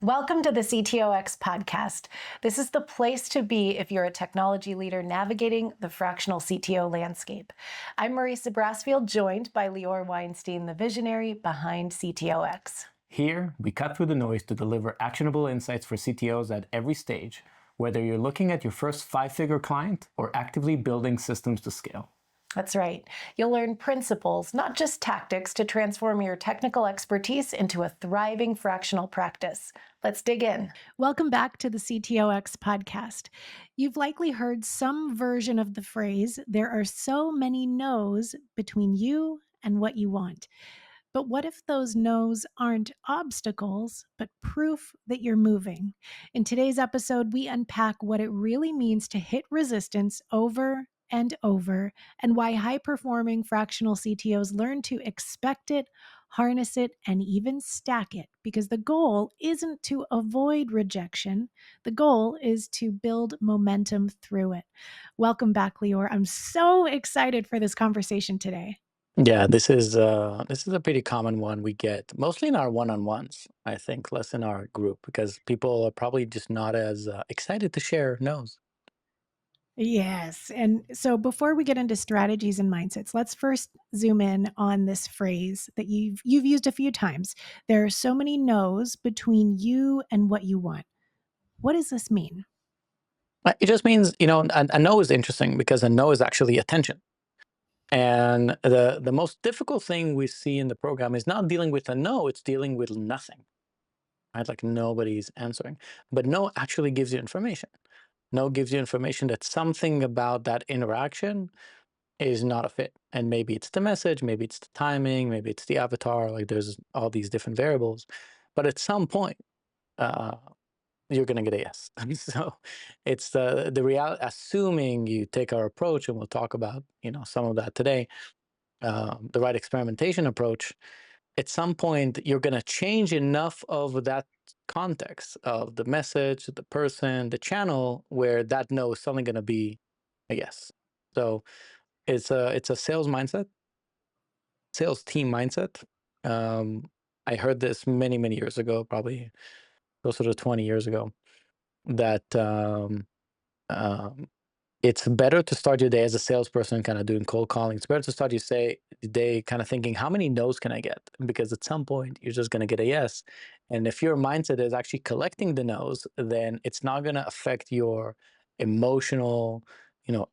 Welcome to the CTOX podcast. This is the place to be if you're a technology leader navigating the fractional CTO landscape. I'm Marissa Brassfield, joined by Leor Weinstein, the visionary behind CTOX. Here, we cut through the noise to deliver actionable insights for CTOs at every stage, whether you're looking at your first five-figure client or actively building systems to scale. That's right. You'll learn principles, not just tactics, to transform your technical expertise into a thriving fractional practice. Let's dig in. Welcome back to the CTOX podcast. You've likely heard some version of the phrase, there are so many no's between you and what you want. But what if those no's aren't obstacles, but proof that you're moving? In today's episode, we unpack what it really means to hit resistance over and over, and why high-performing fractional CTOs learn to expect it, harness it, and even stack it. Because the goal isn't to avoid rejection. The goal is to build momentum through it. Welcome back, Leor. I'm so excited for this conversation today. Yeah, this is a pretty common one we get, mostly in our one-on-ones, I think, less in our group, because people are probably just not as excited to share no's. Yes. And so before we get into strategies and mindsets, let's first zoom in on this phrase that you've used a few times. There are so many no's between you and what you want. What does this mean? It just means, a no is interesting because a no is actually attention. And the most difficult thing we see in the program is not dealing with a no, it's dealing with nothing, right? Like nobody's answering. But no actually gives you information. No gives you information that something about that interaction is not a fit. And maybe it's the message, maybe it's the timing, maybe it's the avatar, like there's all these different variables. But at some point, uh, you're going to get a yes. So it's the reality, assuming you take our approach, and we'll talk about, some of that today, the right experimentation approach. At some point, you're going to change enough of that context of the message, the person, the channel, where that no is suddenly going to be a yes. So it's a sales mindset, sales team mindset. I heard this many, many years ago, probably closer to 20 years ago, that um, it's better to start your day as a salesperson, kind of doing cold calling. It's better to start your day kind of thinking, how many no's can I get? Because at some point, you're just going to get a yes. And if your mindset is actually collecting the no's, then it's not going to affect your emotional,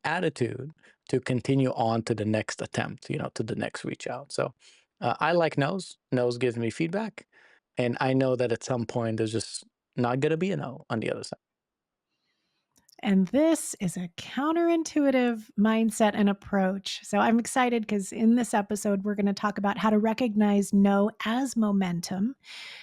attitude to continue on to the next attempt, to the next reach out. So I like no's. No's gives me feedback. And I know that at some point, there's just not going to be a no on the other side. And this is a counterintuitive mindset and approach. So I'm excited because in this episode, we're going to talk about how to recognize no as momentum,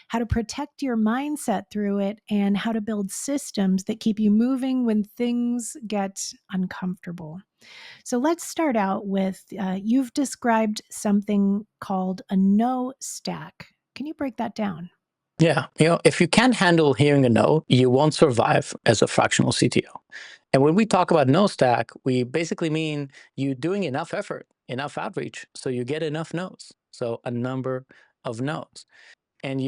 how to protect your mindset through it, and how to build systems that keep you moving when things get uncomfortable. So let's start out with you've described something called a no stack. Can you break that down? Yeah, if you can't handle hearing a no, you won't survive as a fractional CTO. And when we talk about no stack, we basically mean you doing enough effort, enough outreach, so you get enough no's. So a number of no's. And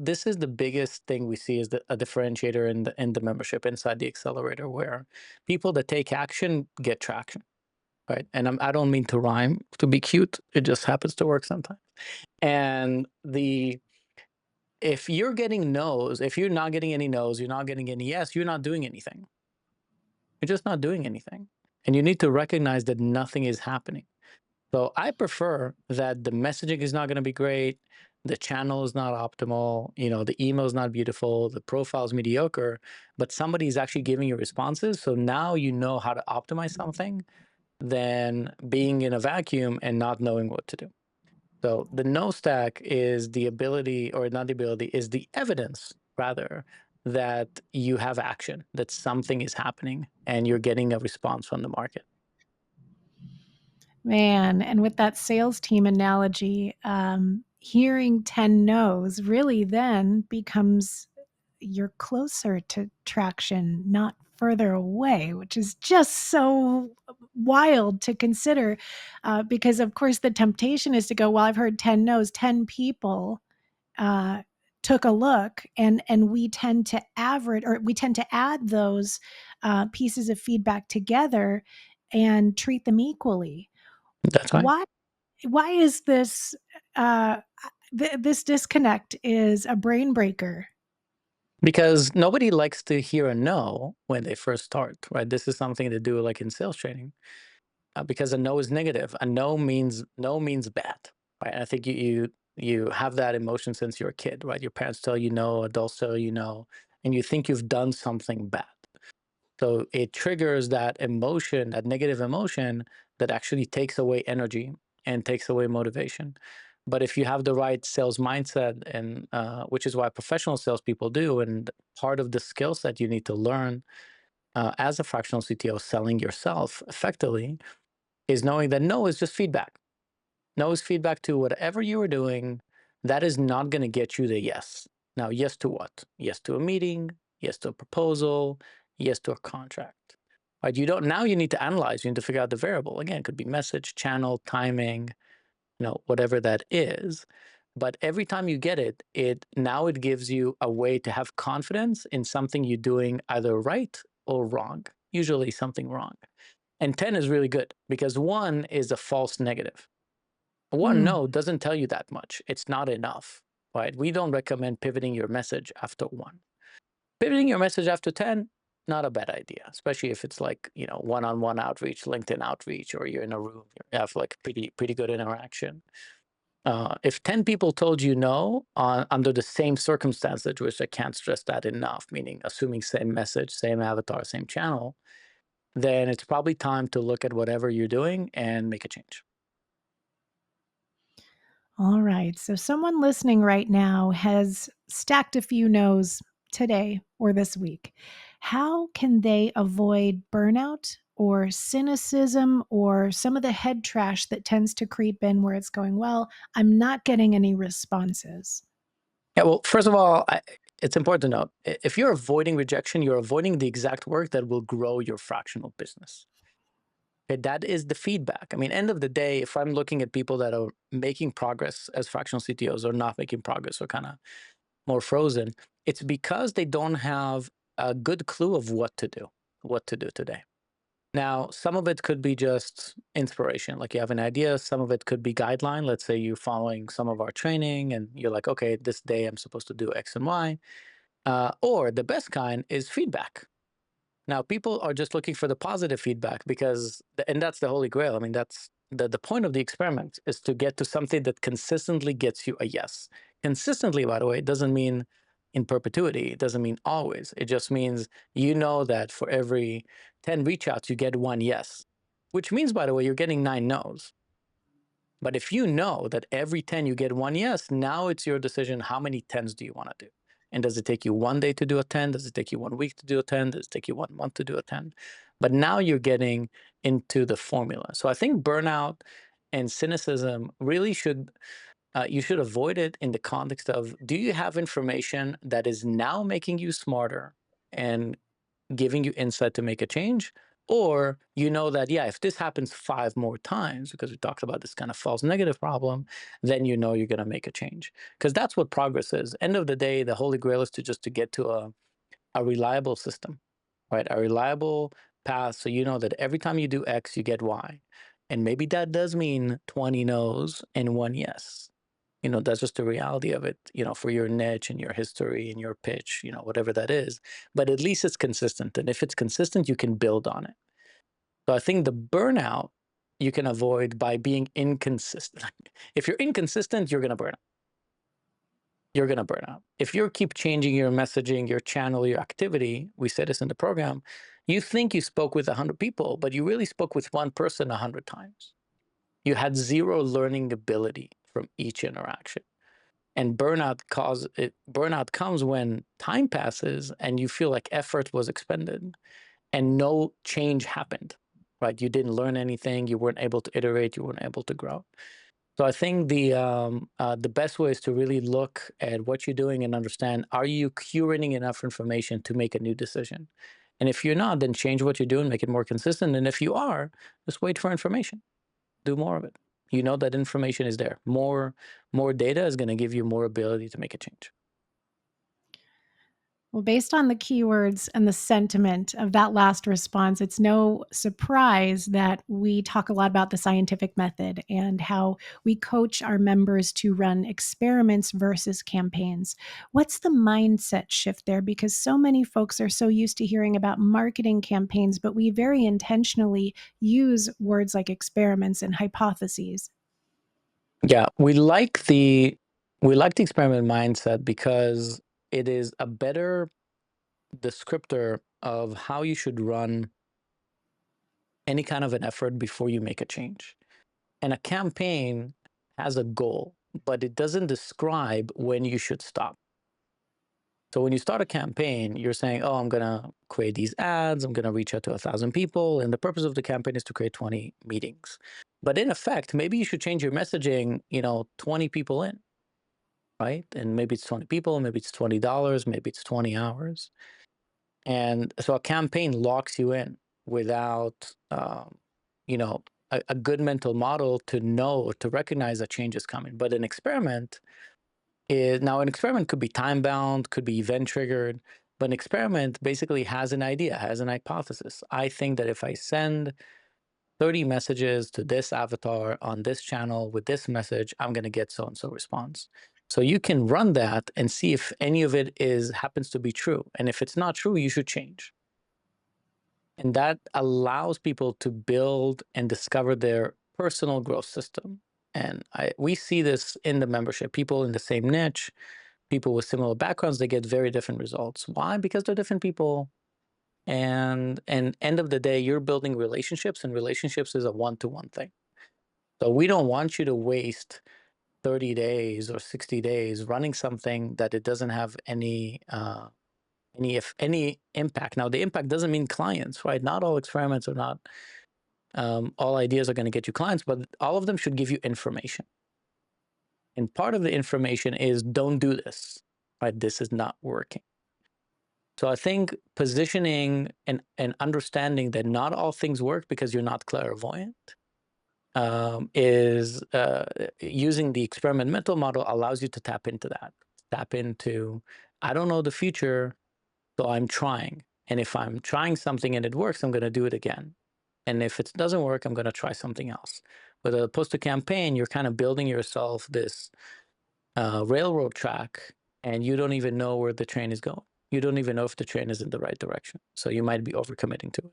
this is the biggest thing we see as a differentiator in the membership inside the accelerator, where people that take action get traction, right? And I don't mean to rhyme to be cute. It just happens to work sometimes. And if you're getting no's, if you're not getting any no's, you're not getting any yes, you're not doing anything. You're just not doing anything. And you need to recognize that nothing is happening. So I prefer that the messaging is not going to be great, the channel is not optimal, the email is not beautiful, the profile is mediocre, but somebody is actually giving you responses. So now you know how to optimize something than being in a vacuum and not knowing what to do. So the no stack is the ability, or not the ability, is the evidence, rather, that you have action, that something is happening and you're getting a response from the market. Man, and with that sales team analogy, hearing 10 no's really then becomes you're closer to traction, not further away, which is just so wild to consider because, of course, the temptation is to go, well, I've heard 10 no's, 10 people took a look, and we tend to average, or we tend to add those pieces of feedback together and treat them equally. That's right. Why is this this disconnect is a brain breaker? Because nobody likes to hear a no when they first start, right? This is something to do like in sales training, because a no is negative. A no means bad, right? And I think you have that emotion since you're a kid, right? Your parents tell you no, adults tell you no, and you think you've done something bad. So it triggers that emotion, that negative emotion that actually takes away energy and takes away motivation. But if you have the right sales mindset, and which is why professional salespeople do, and part of the skill set you need to learn as a fractional CTO selling yourself effectively, is knowing that no is just feedback. No is feedback to whatever you are doing. That is not going to get you the yes. Now, yes to what? Yes to a meeting, yes to a proposal, yes to a contract. Right? You don't, now you need to analyze, you need to figure out the variable. Again, it could be message, channel, timing, whatever that is. But every time you get it, it gives you a way to have confidence in something you're doing either right or wrong, usually something wrong. And 10 is really good because 1 is a false negative. One no doesn't tell you that much. It's not enough, right? We don't recommend pivoting your message after 1. Pivoting your message after 10, not a bad idea, especially if it's like, one-on-one outreach, LinkedIn outreach, or you're in a room, you have like pretty good interaction. If 10 people told you no under the same circumstances, which I can't stress that enough, meaning assuming same message, same avatar, same channel, then it's probably time to look at whatever you're doing and make a change. All right. So someone listening right now has stacked a few no's today or this week. How can they avoid burnout or cynicism or some of the head trash that tends to creep in where it's going, well, I'm not getting any responses? Yeah, well, first of all, it's important to note, if you're avoiding rejection, you're avoiding the exact work that will grow your fractional business. Okay, that is the feedback. I mean, end of the day, if I'm looking at people that are making progress as fractional CTOs or not making progress or kind of more frozen, it's because they don't have a good clue of what to do today. Now, some of it could be just inspiration, like you have an idea. Some of it could be guideline. Let's say you're following some of our training and you're like, okay, this day I'm supposed to do X and Y. Or the best kind is feedback. Now, people are just looking for the positive feedback because, and that's the holy grail. I mean, that's the point of the experiment, is to get to something that consistently gets you a yes. Consistently, by the way, it doesn't mean in perpetuity. It doesn't mean always. It just means that for every 10 reach outs, you get 1 yes, which means, by the way, you're getting 9 no's. But if you know that every 10 you get 1 yes, now it's your decision. How many 10s do you want to do? And does it take you 1 day to do a 10? Does it take you 1 week to do a 10? Does it take you 1 month to do a 10? But now you're getting into the formula. So I think burnout and cynicism really you should avoid it in the context of, do you have information that is now making you smarter and giving you insight to make a change? Or that, yeah, if this happens 5 more times, because we talked about this kind of false negative problem, then you're going to make a change. Because that's what progress is. End of the day, the holy grail is to get to a reliable system, right? A reliable path. So that every time you do X, you get Y. And maybe that does mean 20 no's and 1 yes. That's just the reality of it, for your niche and your history and your pitch, whatever that is. But at least it's consistent. And if it's consistent, you can build on it. So I think the burnout you can avoid by being inconsistent. If you're inconsistent, you're going to burn out. You're going to burn out. If you keep changing your messaging, your channel, your activity, we said this in the program, you think you spoke with 100 people, but you really spoke with one person 100 times. You had zero learning ability from each interaction. And burnout comes when time passes and you feel like effort was expended and no change happened, right? You didn't learn anything. You weren't able to iterate. You weren't able to grow. So I think the best way is to really look at what you're doing and understand, are you curating enough information to make a new decision? And if you're not, then change what you're doing, make it more consistent. And if you are, just wait for information. Do more of it. That information is there. More data is going to give you more ability to make a change. Well, based on the keywords and the sentiment of that last response, it's no surprise that we talk a lot about the scientific method and how we coach our members to run experiments versus campaigns. What's the mindset shift there? Because so many folks are so used to hearing about marketing campaigns, but we very intentionally use words like experiments and hypotheses. Yeah, we like the experiment mindset because it is a better descriptor of how you should run any kind of an effort before you make a change. And a campaign has a goal, but it doesn't describe when you should stop. So when you start a campaign, you're saying, oh, I'm going to create these ads, I'm going to reach out to 1,000 people, and the purpose of the campaign is to create 20 meetings. But in effect, maybe you should change your messaging, 20 people in, right? And maybe it's 20 people, maybe it's $20, maybe it's 20 hours. And so a campaign locks you in without, you know, a good mental model to know, to recognize a change is coming. But an experiment an experiment could be time bound, could be event triggered, but an experiment basically has an idea, has an hypothesis. I think that if I send 30 messages to this avatar on this channel with this message, I'm going to get so and so response. So you can run that and see if any of it happens to be true. And if it's not true, you should change. And that allows people to build and discover their personal growth system. And we see this in the membership. People in the same niche, people with similar backgrounds, they get very different results. Why? Because they're different people. And end of the day, you're building relationships, and relationships is a one-to-one thing. So we don't want you to waste 30 days or 60 days running something that it doesn't have any impact. Now, the impact doesn't mean clients, right? Not all experiments are not all ideas are going to get you clients, but all of them should give you information. And part of the information is don't do this, right? This is not working. So I think positioning and understanding that not all things work because you're not clairvoyant is using the experimental model allows you to tap into that. Tap into, I don't know the future, so I'm trying. And if I'm trying something and it works, I'm going to do it again. And if it doesn't work, I'm going to try something else. But as opposed to campaign, you're kind of building yourself this railroad track, and you don't even know where the train is going. You don't even know if the train is in the right direction. So you might be overcommitting to it.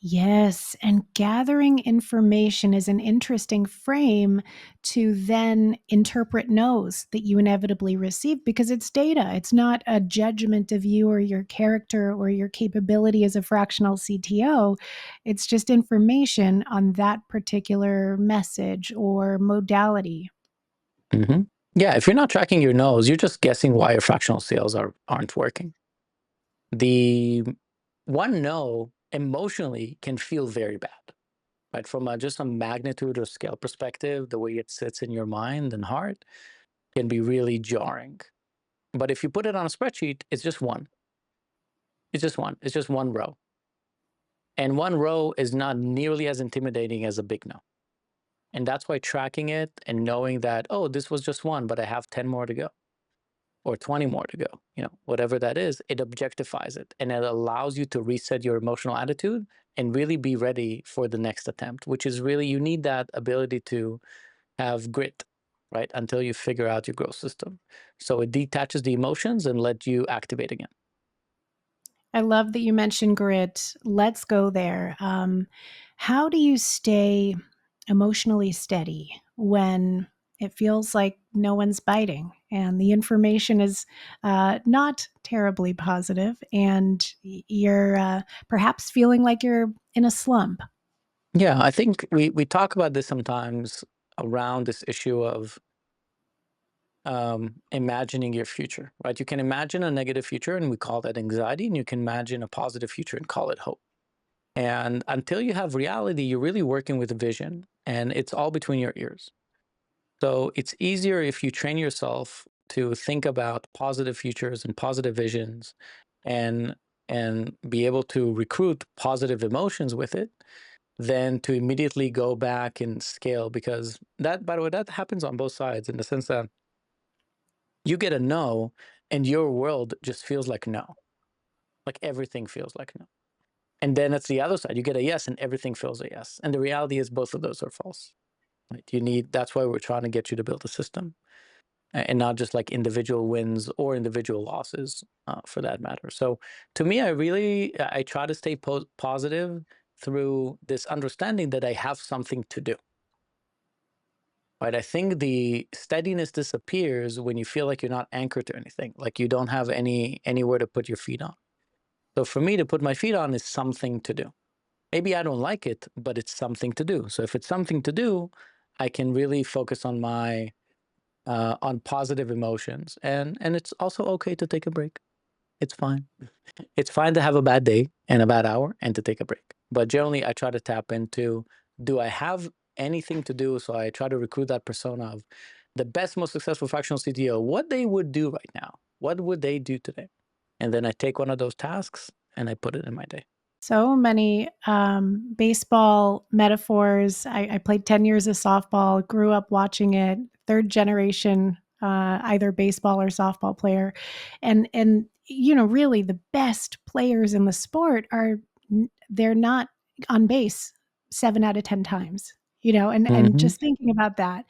Yes, and gathering information is an interesting frame to then interpret no's that you inevitably receive because it's data. It's not a judgment of you or your character or your capability as a fractional CTO. It's just information on that particular message or modality. Mm-hmm. Yeah, if you're not tracking your no's, you're just guessing why your fractional sales aren't working. The one no emotionally can feel very bad. Right, from just a magnitude or scale perspective, the way it sits in your mind and heart can be really jarring. But if you put it on a spreadsheet, it's just one. It's just one. It's just one row. And one row is not nearly as intimidating as a big no. And that's why tracking it and knowing that, oh, this was just one, but I have 10 more to go or 20 more to go, whatever that is, it objectifies it. And it allows you to reset your emotional attitude and really be ready for the next attempt, which is really, you need that ability to have grit, right? Until you figure out your growth system. So it detaches the emotions and let you activate again. I love that you mentioned grit. Let's go there. How do you stay emotionally steady when it feels like no one's biting and the information is not terribly positive and you're perhaps feeling like you're in a slump? Yeah, I think we talk about this sometimes around this issue of imagining your future, right? You can imagine a negative future and we call that anxiety, and you can imagine a positive future and call it hope. And until you have reality, you're really working with a vision, and it's all between your ears. So it's easier if you train yourself to think about positive futures and positive visions and be able to recruit positive emotions with it than to immediately go back and scale, because that, by the way, that happens on both sides in the sense that you get a no and your world just feels like no. Like everything feels like no. And then it's the other side. You get a yes and everything feels a yes. And the reality is both of those are false. Right? That's why we're trying to get you to build a system and not just like individual wins or individual losses for that matter. So to me, I try to stay positive through this understanding that I have something to do. Right? I think the steadiness disappears when you feel like you're not anchored to anything, like you don't have anywhere to put your feet on. So for me, to put my feet on is something to do. Maybe I don't like it, but it's something to do. So if it's something to do, I can really focus on my on positive emotions, and it's also okay to take a break. It's fine. It's fine to have a bad day and a bad hour and to take a break. But generally, I try to tap into, do I have anything to do? So I try to recruit that persona of the best, most successful fractional CTO, what they would do right now. What would they do today? And then I take one of those tasks and I put it in my day. So many baseball metaphors. I played 10 years of softball, grew up watching it, third generation, either baseball or softball player. And really the best players in the sport they're not on base 7 out of 10 times. And just thinking about that.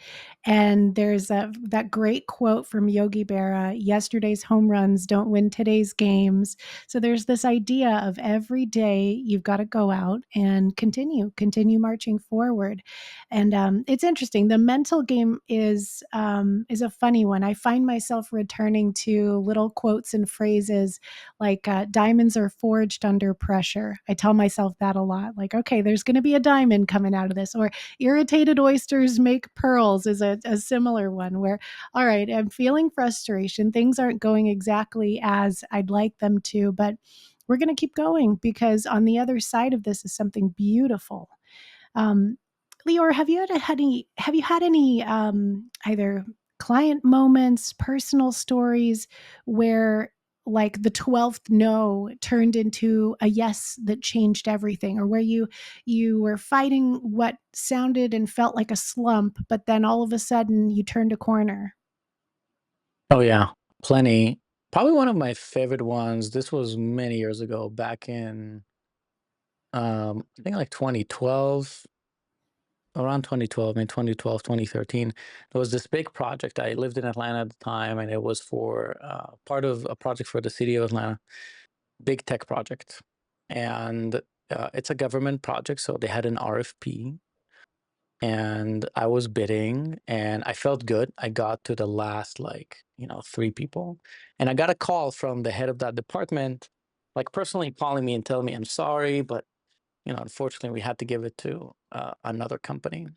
And there's that great quote from Yogi Berra, yesterday's home runs don't win today's games. So there's this idea of every day you've got to go out and continue marching forward. And it's interesting. The mental game is a funny one. I find myself returning to little quotes and phrases like diamonds are forged under pressure. I tell myself that a lot. Like, okay, there's going to be a diamond coming out of this. Or irritated oysters make pearls is a similar one where, all right, I'm feeling frustration. Things aren't going exactly as I'd like them to, but we're going to keep going because on the other side of this is something beautiful. Leor, have you had any either client moments, personal stories where like the 12th no turned into a yes that changed everything, or where you were fighting what sounded and felt like a slump, but then all of a sudden you turned a corner? Oh yeah, plenty. Probably one of my favorite ones. This was many years ago, back in I think like 2012, around 2012, in 2012, 2013. There was this big project. I lived in Atlanta at the time, and it was for part of a project for the city of Atlanta, big tech project. And it's a government project, so they had an RFP, and I was bidding, and I felt good. I got to the last, like, 3 people, and I got a call from the head of that department, like personally calling me and telling me, I'm sorry, but unfortunately, we had to give it to another company.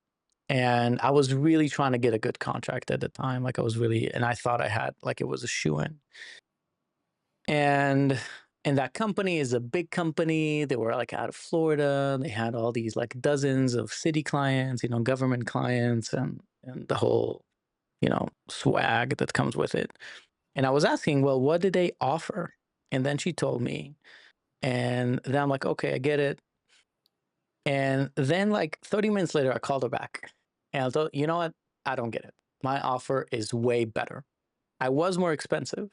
And I was really trying to get a good contract at the time. Like and I thought I had, like, it was a shoe-in. And that company is a big company. They were like out of Florida. They had all these like dozens of city clients, government clients, and the whole, swag that comes with it. And I was asking, well, what did they offer? And then she told me. And then I'm like, okay, I get it. And then like 30 minutes later, I called her back. And I thought, you know what? I don't get it. My offer is way better. I was more expensive.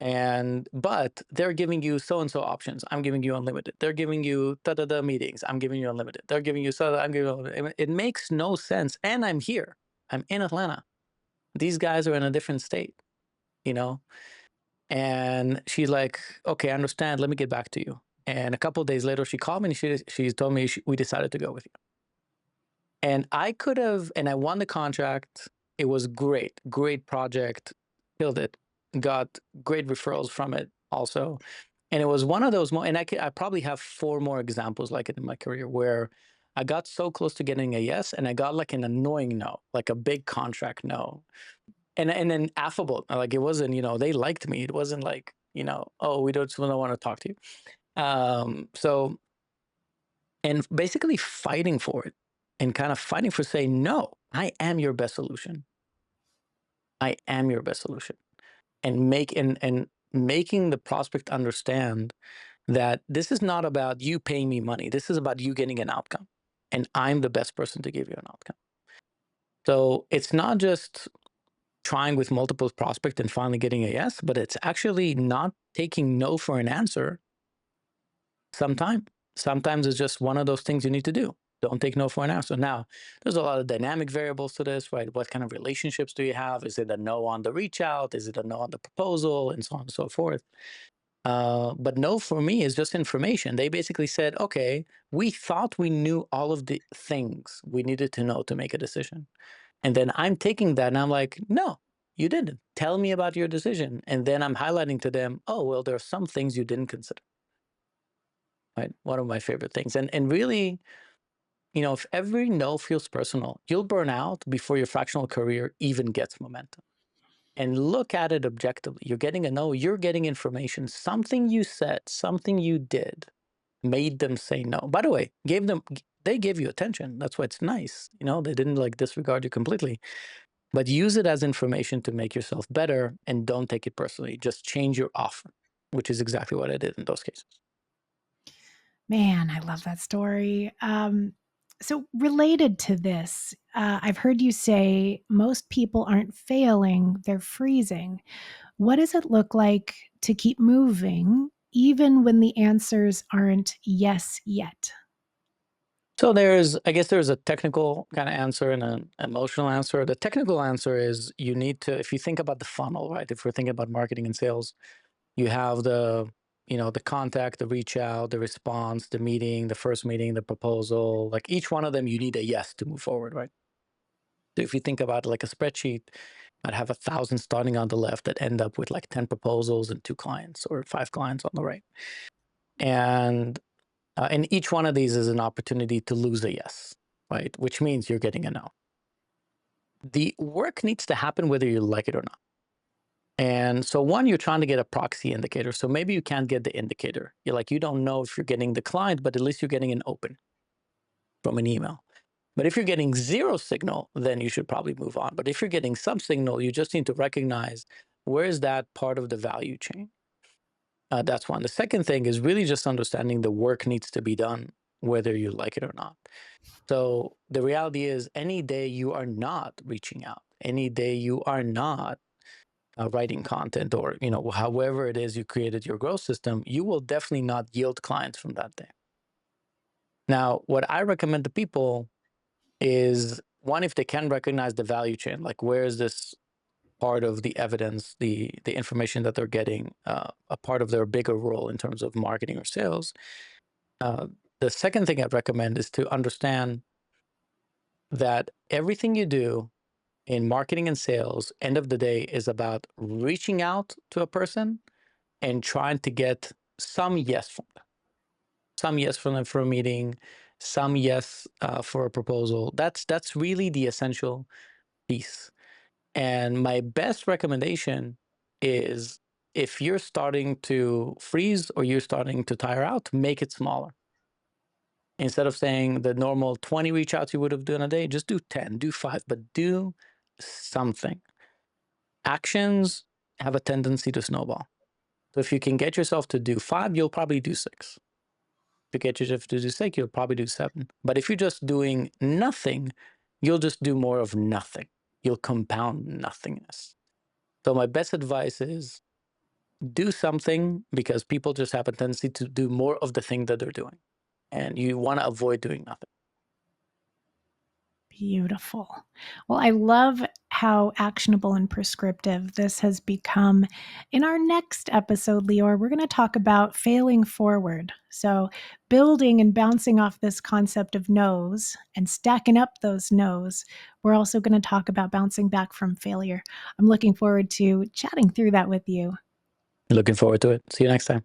But they're giving you so-and-so options. I'm giving you unlimited. They're giving you da-da-da meetings. I'm giving you unlimited. They're giving you I'm giving you unlimited. It makes no sense. And I'm here. I'm in Atlanta. These guys are in a different state, you know? And she's like, okay, I understand. Let me get back to you. And a couple of days later, she called me and she told me we decided to go with you. And I could have, and I won the contract. It was great project, killed it, got great referrals from it also. And it was one of those, and I probably have 4 more examples like it in my career where I got so close to getting a yes, and I got like an annoying no, like a big contract no. And then affable, like it wasn't, they liked me. It wasn't like, oh, we don't want to talk to you. So, and basically fighting for it and kind of fighting for saying, no, I am your best solution. I am your best solution. And making the prospect understand that this is not about you paying me money. This is about you getting an outcome. And I'm the best person to give you an outcome. So it's not just trying with multiple prospects and finally getting a yes, but it's actually not taking no for an answer sometime. Sometimes it's just one of those things you need to do. Don't take no for an answer. Now, there's a lot of dynamic variables to this, right? What kind of relationships do you have? Is it a no on the reach out? Is it a no on the proposal? And so on and so forth. But no for me is just information. They basically said, okay, we thought we knew all of the things we needed to know to make a decision. And then I'm taking that and I'm like, no, you didn't. Tell me about your decision. And then I'm highlighting to them, oh, well, there are some things you didn't consider. Right? One of my favorite things. And really, if every no feels personal, you'll burn out before your fractional career even gets momentum. And look at it objectively. You're getting a no, you're getting information. Something you said, something you did made them say no. By the way, they gave you attention. That's why it's nice. They didn't disregard you completely. But use it as information to make yourself better and don't take it personally. Just change your offer, which is exactly what I did in those cases. Man, I love that story. So related to this, I've heard you say most people aren't failing, they're freezing. What does it look like to keep moving even when the answers aren't yes yet? So I guess there's a technical kind of answer and an emotional answer. The technical answer is you need to, if you think about the funnel, right? If we're thinking about marketing and sales, you have the contact, the reach out, the response, the meeting, the first meeting, the proposal. Like each one of them, you need a yes to move forward, right? So if you think about it like a spreadsheet, I'd have 1,000 starting on the left that end up with 10 proposals and 2 clients or 5 clients on the right. And each one of these is an opportunity to lose a yes, right? Which means you're getting a no. The work needs to happen whether you like it or not. And so one, you're trying to get a proxy indicator. So maybe you can't get the indicator. You don't know if you're getting the client, but at least you're getting an open from an email. But if you're getting 0 signal, then you should probably move on. But if you're getting some signal, you just need to recognize where is that part of the value chain. That's one. The second thing is really just understanding the work needs to be done, whether you like it or not. So the reality is any day you are not reaching out, any day you are not writing content or, however it is you created your growth system, you will definitely not yield clients from that day. Now, what I recommend to people is one, if they can recognize the value chain, like where is this part of the evidence, the information that they're getting, a part of their bigger role in terms of marketing or sales. The second thing I'd recommend is to understand that everything you do in marketing and sales, end of the day, is about reaching out to a person and trying to get some yes from them. Some yes from them for a meeting, some yes for a proposal. That's really the essential piece. And my best recommendation is if you're starting to freeze or you're starting to tire out, make it smaller. Instead of saying the normal 20 reach outs you would have done a day, just do 10, do 5, but do something. Actions have a tendency to snowball. So if you can get yourself to do 5, you'll probably do 6. If you get yourself to do 6, you'll probably do 7. But if you're just doing nothing, you'll just do more of nothing. You'll compound nothingness. So my best advice is do something, because people just have a tendency to do more of the thing that they're doing. And you want to avoid doing nothing. Beautiful. Well, I love how actionable and prescriptive this has become. In our next episode, Leor, we're going to talk about failing forward. So, building and bouncing off this concept of no's and stacking up those no's. We're also going to talk about bouncing back from failure. I'm looking forward to chatting through that with you. Looking forward to it. See you next time.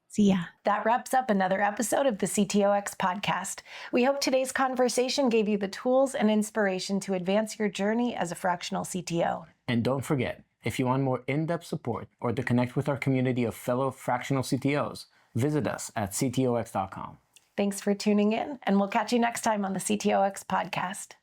See ya. That wraps up another episode of the CTOX podcast. We hope today's conversation gave you the tools and inspiration to advance your journey as a fractional CTO. And don't forget, if you want more in-depth support or to connect with our community of fellow fractional CTOs, visit us at ctox.com. Thanks for tuning in, and we'll catch you next time on the CTOX podcast.